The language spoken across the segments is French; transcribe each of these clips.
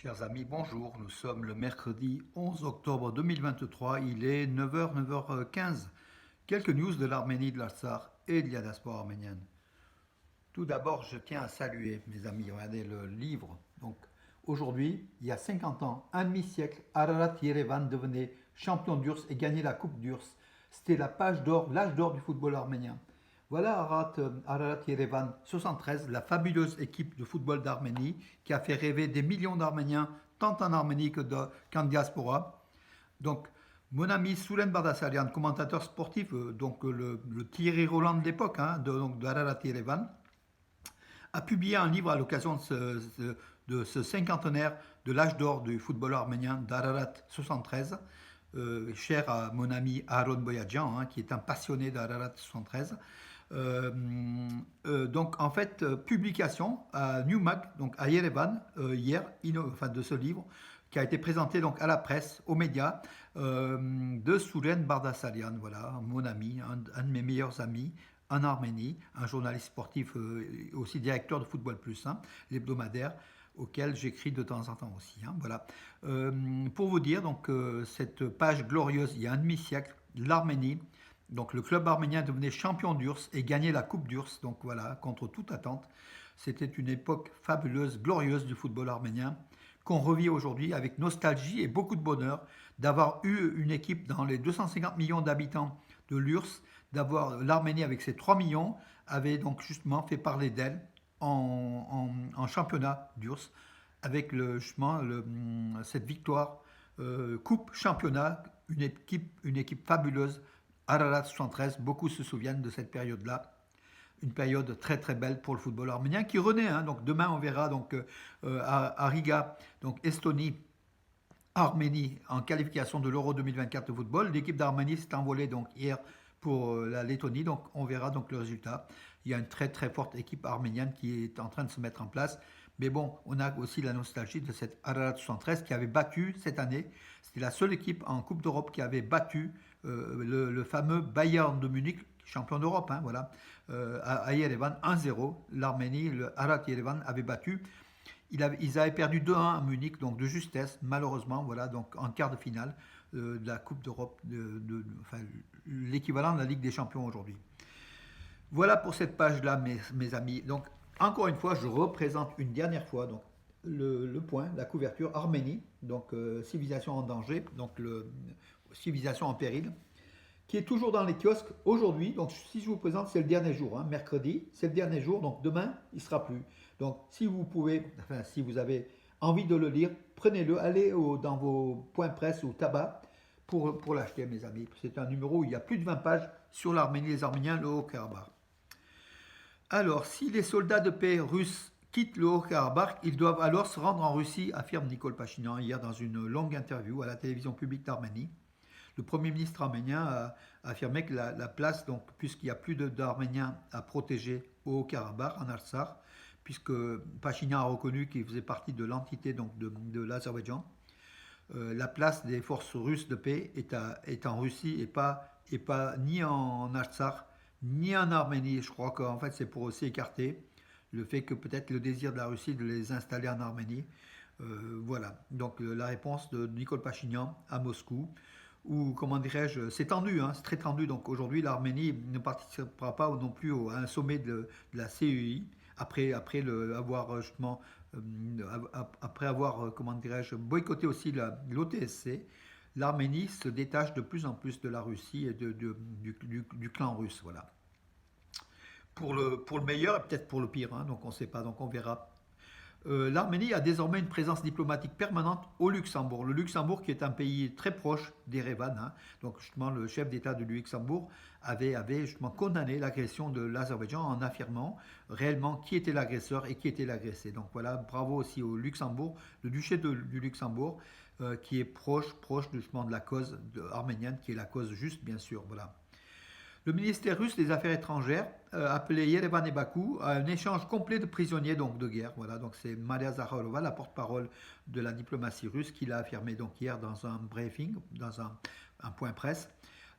Chers amis, bonjour. Nous sommes le mercredi 11 octobre 2023. Il est 9h, 9h15. Quelques news de l'Arménie, de l'Artsakh et de la diaspora arménienne. Tout d'abord, je tiens à saluer mes amis. Regardez le livre. Donc, aujourd'hui, il y a 50 ans, un demi-siècle, Ararat Yerevan devenait champion d'URSS et gagnait la Coupe d'URSS. C'était la page d'or, l'âge d'or du football arménien. Voilà Ararat Yerevan 73, la fabuleuse équipe de football d'Arménie qui a fait rêver des millions d'Arméniens, tant en Arménie qu'en diaspora. Donc, mon ami Soulen Bardasarian, commentateur sportif, le Thierry Roland de l'époque, d'Ararat Yerevan, a publié un livre à l'occasion de ce cinquantenaire de l'âge d'or du football arménien d'Ararat 73, cher à mon ami Aaron Boyadjian, qui est un passionné d'Ararat 73. Donc en fait, publication à Newmag, donc à Yerevan, hier, de ce livre, qui a été présenté donc à la presse, aux médias, de Soulen Bardasarian, voilà, mon ami, un de mes meilleurs amis, en Arménie, un journaliste sportif, aussi directeur de Football Plus, l'hebdomadaire, auquel j'écris de temps en temps aussi. Voilà. Pour vous dire, donc, cette page glorieuse, il y a un demi-siècle, l'Arménie, donc le club arménien devenait champion d'URSS et gagnait la Coupe d'URSS, donc voilà, contre toute attente. C'était une époque fabuleuse, glorieuse du football arménien, qu'on revit aujourd'hui avec nostalgie et beaucoup de bonheur d'avoir eu une équipe dans les 250 millions d'habitants de l'URSS, d'avoir l'Arménie avec ses 3 millions, avait donc justement fait parler d'elle en championnat d'URSS, avec cette victoire coupe championnat, une équipe fabuleuse, Ararat 73, beaucoup se souviennent de cette période-là, une période très très belle pour le football arménien qui renaît. Donc demain on verra donc à Riga, donc Estonie, Arménie en qualification de l'Euro 2024 de football. L'équipe d'Arménie s'est envolée donc hier pour la Lettonie, donc on verra donc le résultat. Il y a une très très forte équipe arménienne qui est en train de se mettre en place. Mais bon, on a aussi la nostalgie de cette Ararat 73 qui avait battu cette année. C'était la seule équipe en Coupe d'Europe qui avait battu le fameux Bayern de Munich, champion d'Europe, voilà, à Yerevan 1-0. L'Arménie, le Ararat Yerevan avait battu. Ils avaient perdu 2-1 à Munich, donc de justesse, malheureusement, voilà, donc en quart de finale de la Coupe d'Europe, l'équivalent de la Ligue des Champions aujourd'hui. Voilà pour cette page-là, mes amis. Donc, encore une fois, je représente une dernière fois donc, le point, la couverture Arménie, donc civilisation en danger, donc civilisation en péril, qui est toujours dans les kiosques aujourd'hui. Donc, si je vous présente, c'est le dernier jour, mercredi, c'est le dernier jour, donc demain, il ne sera plus. Donc, si vous pouvez, si vous avez envie de le lire, prenez-le, allez dans vos points presse ou tabac pour l'acheter, mes amis. C'est un numéro où il y a plus de 20 pages sur l'Arménie, les Arméniens, le Haut-Karabakh. Alors, si les soldats de paix russes quittent le Haut-Karabakh, ils doivent alors se rendre en Russie, affirme Nicole Pachinian hier dans une longue interview à la télévision publique d'Arménie. Le Premier ministre arménien a affirmé que la place, donc, puisqu'il n'y a plus d'Arméniens à protéger au Haut-Karabakh, en Artsakh, puisque Pachinian a reconnu qu'il faisait partie de l'entité de l'Azerbaïdjan, la place des forces russes de paix est en Russie et pas ni en Artsakh ni en Arménie. Je crois qu'en fait c'est pour aussi écarter le fait que peut-être le désir de la Russie de les installer en Arménie. Voilà, donc la réponse de Nicole Pachinian à Moscou, où, comment dirais-je, c'est tendu, c'est très tendu. Donc aujourd'hui, l'Arménie ne participera pas non plus à un sommet de la CEI, après avoir, comment dirais-je, boycotté aussi l'OTSC. L'Arménie se détache de plus en plus de la Russie et du clan russe, voilà. Pour le meilleur et peut-être pour le pire, donc on ne sait pas, donc on verra. L'Arménie a désormais une présence diplomatique permanente au Luxembourg. Le Luxembourg qui est un pays très proche d'Erevan. Donc justement le chef d'État du Luxembourg avait justement condamné l'agression de l'Azerbaïdjan en affirmant réellement qui était l'agresseur et qui était l'agressé. Donc voilà, bravo aussi au Luxembourg, le duché du Luxembourg qui est proche justement de la cause arménienne, qui est la cause juste bien sûr. Voilà. Le ministère russe des Affaires étrangères appelait Yerevan et Bakou à un échange complet de prisonniers donc de guerre. Voilà, donc c'est Maria Zakharova, la porte-parole de la diplomatie russe, qui l'a affirmé donc hier dans un briefing, dans un point presse.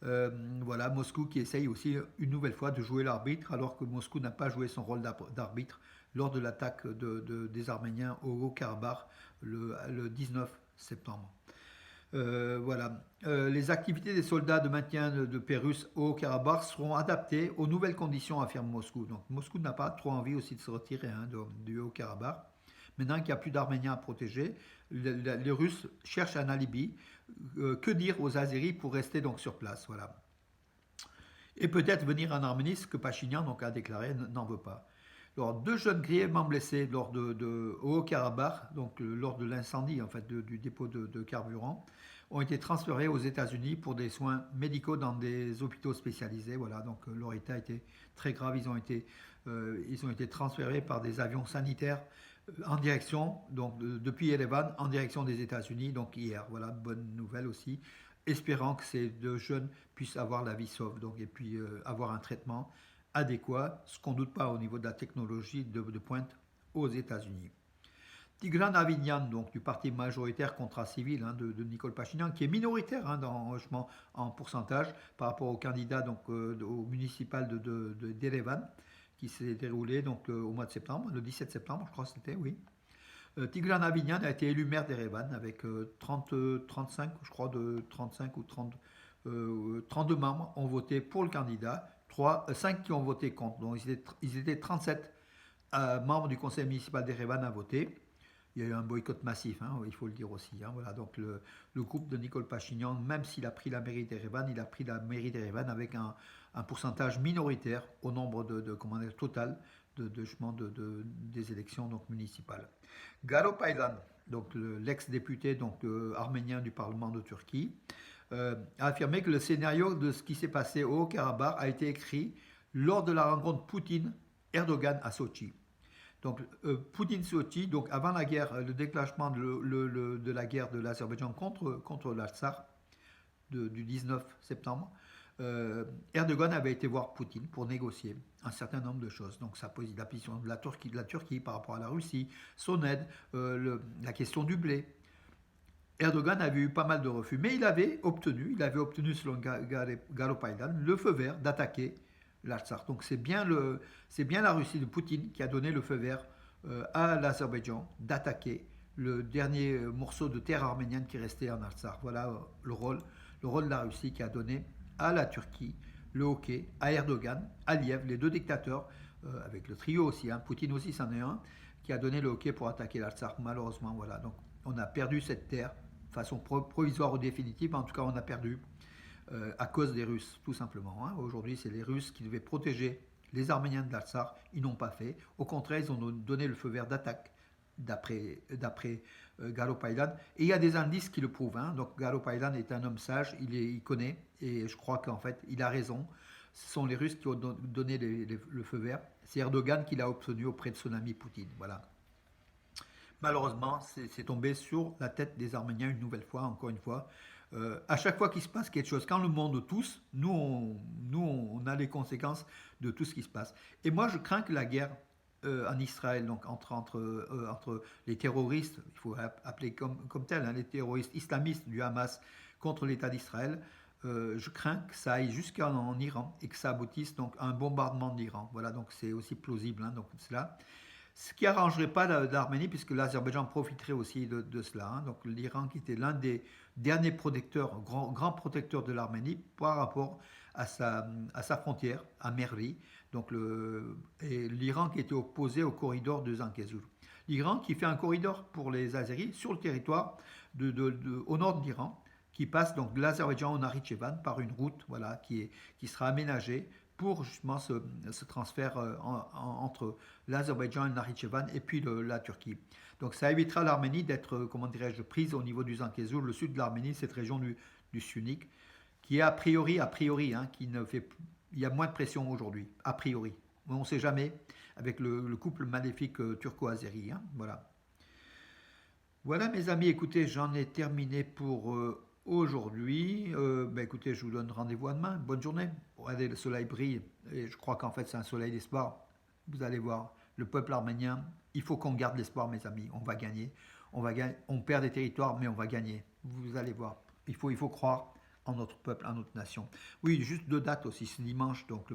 Voilà, Moscou qui essaye aussi une nouvelle fois de jouer l'arbitre, alors que Moscou n'a pas joué son rôle d'arbitre lors de l'attaque des Arméniens au Haut-Karabakh le 19 septembre. Voilà. Les activités des soldats de maintien de paix russes au Karabakh seront adaptées aux nouvelles conditions, affirme Moscou. Donc Moscou n'a pas trop envie aussi de se retirer du Haut-Karabakh. Maintenant qu'il n'y a plus d'Arméniens à protéger, les Russes cherchent un alibi. Que dire aux Azéris pour rester donc sur place, voilà. Et peut-être venir en Arménie, ce que Pachinian donc, a déclaré n'en veut pas. Alors, deux jeunes grièvement blessés lors au Haut-Karabakh, donc lors de l'incendie en fait, du dépôt de carburant, ont été transférés aux États-Unis pour des soins médicaux dans des hôpitaux spécialisés. Voilà, donc leur état était très grave. Ils ont été transférés par des avions sanitaires en direction, donc depuis Yerevan, en direction des États-Unis, donc hier. Voilà, bonne nouvelle aussi. Espérant que ces deux jeunes puissent avoir la vie sauve, donc, et puis avoir un traitement adéquat, ce qu'on ne doute pas au niveau de la technologie de pointe aux États-Unis. Tigran Avignon, donc du parti majoritaire contrat civil de Nicole Pachinian, qui est minoritaire en pourcentage par rapport au candidat donc, au municipal d'Erevan, qui s'est déroulé donc, au mois de septembre, le 17 septembre, je crois que c'était, oui. Tigran Avignon a été élu maire d'Erevan avec 35, je crois, de 35 ou 30, 32 membres ont voté pour le candidat, 5 qui ont voté contre. Donc ils étaient 37 membres du conseil municipal d'Erevan à voter. Il y a eu un boycott massif, hein, il faut le dire aussi. Hein, voilà. Donc le groupe de Nicole Pachinian, même s'il a pris la mairie d'Erevan, il a pris la mairie d'Erevan avec un pourcentage minoritaire au nombre total des élections donc, municipales. Galo Paylan, donc l'ex-député donc arménien du Parlement de Turquie, a affirmé que le scénario de ce qui s'est passé au Haut-Karabakh a été écrit lors de la rencontre Poutine-Erdogan à Sochi. Donc Poutine-Sochi, donc avant la guerre, le déclenchement de la guerre de l'Azerbaïdjan contre l'Artsakh du 19 septembre, Erdogan avait été voir Poutine pour négocier un certain nombre de choses. Donc ça pose la position de la Turquie par rapport à la Russie, son aide, la question du blé. Erdogan avait eu pas mal de refus, mais il avait obtenu selon Galo Paylan, le feu vert d'attaquer l'Artsakh. Donc c'est bien la Russie de Poutine qui a donné le feu vert à l'Azerbaïdjan d'attaquer le dernier morceau de terre arménienne qui restait en Artsakh. Voilà le rôle de la Russie qui a donné à la Turquie le hockey, à Erdogan, à Aliyev, les deux dictateurs, avec le trio aussi, hein, Poutine aussi c'en est un, qui a donné le hockey pour attaquer l'Artsakh. Malheureusement, voilà. Donc on a perdu cette terre de façon provisoire ou définitive, en tout cas on a perdu à cause des Russes, tout simplement. Hein. Aujourd'hui, c'est les Russes qui devaient protéger les Arméniens de l'Artsakh, ils n'ont pas fait. Au contraire, ils ont donné le feu vert d'attaque, d'après Galo Paylan. Et il y a des indices qui le prouvent. Hein. Donc Galo Paylan est un homme sage, il connaît, et je crois qu'en fait, il a raison. Ce sont les Russes qui ont donné le feu vert. C'est Erdogan qui l'a obtenu auprès de son ami Poutine. Voilà. Malheureusement, c'est tombé sur la tête des Arméniens une nouvelle fois, encore une fois. À chaque fois qu'il se passe quelque chose, quand le monde tousse, on a les conséquences de tout ce qui se passe. Et moi, je crains que la guerre en Israël, donc entre les terroristes, il faut appeler comme tel, hein, les terroristes islamistes du Hamas contre l'État d'Israël, je crains que ça aille jusqu'en Iran et que ça aboutisse donc à un bombardement d'Iran. Voilà, donc c'est aussi plausible. Hein, donc cela. Ce qui n'arrangerait pas l'Arménie, puisque l'Azerbaïdjan profiterait aussi de cela. Hein. Donc l'Iran, qui était l'un des derniers protecteurs, grand protecteur de l'Arménie par rapport à sa frontière, à Merli. Donc et l'Iran qui était opposé au corridor de Zangezur. L'Iran qui fait un corridor pour les Azéris sur le territoire au nord de l'Iran, qui passe donc de l'Azerbaïdjan au Nakhitchevan par une route voilà, qui sera aménagée pour justement ce transfert entre l'Azerbaïdjan et le Nakhitchevan et puis la Turquie. Donc ça évitera l'Arménie d'être, comment dirais-je, prise au niveau du Zangezur, le sud de l'Arménie, cette région du Sunnik, qui est a priori, hein, il y a moins de pression aujourd'hui, a priori. Mais on ne sait jamais avec le couple maléfique turco-azéri. Hein, voilà. Voilà mes amis, écoutez, j'en ai terminé pour aujourd'hui. Écoutez, je vous donne rendez-vous à demain. Bonne journée. Regardez, le soleil brille et je crois qu'en fait c'est un soleil d'espoir. Vous allez voir, le peuple arménien, il faut qu'on garde l'espoir mes amis. On va gagner. On perd des territoires mais on va gagner. Vous allez voir. Il faut croire en notre peuple, en notre nation. Oui, juste deux dates aussi. Ce dimanche, donc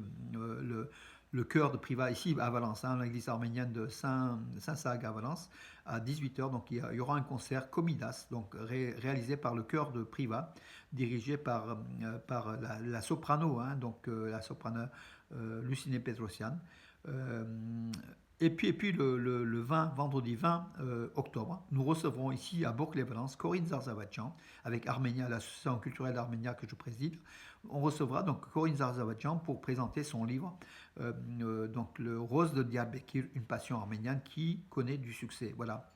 le chœur de Priva ici à Valence, hein, l'église arménienne de Saint-Sag à Valence, à 18 h. Donc il y aura un concert Comidas, donc réalisé par le chœur de Priva, dirigé par la soprano, hein, donc la soprano Luciné Petrosian. Euh, et puis le vendredi 20 octobre, nous recevrons ici à Bourg-les-Valence Corinne Zarzavatian avec Arménia, l'association culturelle d'Arménia que je préside. On recevra donc Corinne Zarzavatian pour présenter son livre, donc le Rose de Diyarbakir, une passion arménienne qui connaît du succès. Voilà,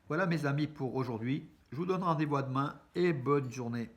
voilà mes amis pour aujourd'hui. Je vous donne rendez-vous à demain et bonne journée.